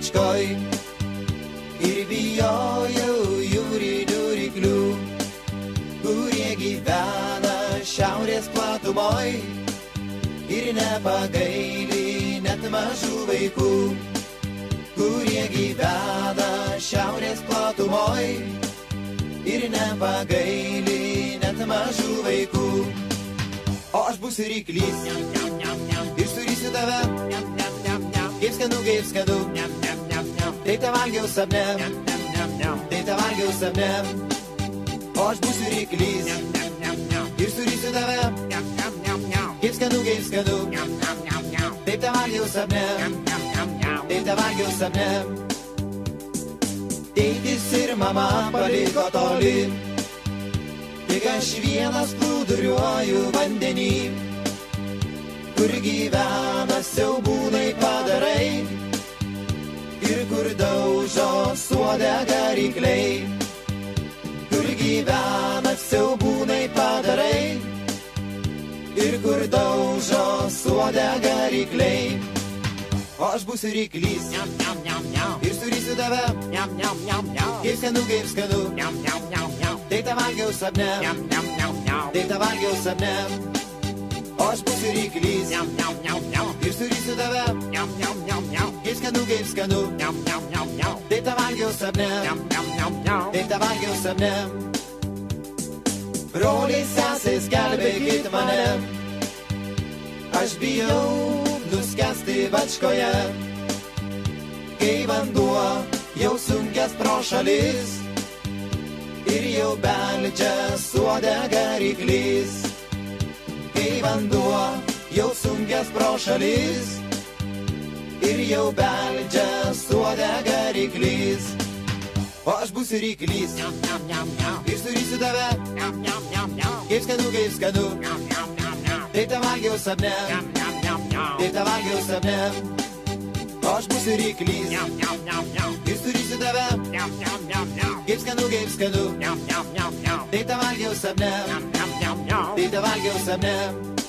bačkoj ir bijojau jūrinių ryklių, kurie gyvena šiaurės platumoj ir nepagaili net mažų vaikų, kurie gyvena šiaurės platumoj ir nepagaili net mažų vaikų. O aš būsiu ryklys ir surysiu tave, kaip skanu, tai te valgiau sapne, tai te valgiau sapne. O aš būsiu ryklys ir surysiu tave, kaip skanu, tai te valgiau sapne, tai te valgiau sapne. Tėtis ir mama paliko toli, tik aš vienas plūduriuoju vandenį, kur gyvena siaubūnai padarai ir kur daužo suodegą rykliai, kur gyvena siaubūnai padarai ir kur daužo suodegą rykliai. O aš būsiu ryklys ir surysiu tave, kaip skanu, tai te valgiau sapne, tai te valgiau sapne. O aš būsiu ryklys ir surysiu tave, kaip skanu, tai te valgiau sapne, tai te valgiau sapne. Broliai, sesės, gelbėkit mane, aš bijau nuskęsti bačkoje, kai vanduo jau sunkęs pro šalis ir jau beldžia suodegą ryklys, kai vanduo jau sunkęs pro šalis ir jau beldžia suodegą ryklys. O aš būsiu ryklys ir surysiu tave, kaip skanu, tai te valgiau sapne, tai te valgiau sapne. O aš būsiu ryklys ir surysiu tave, kaip skanu, tai te valgiau sapne, tai te valgiau sapne.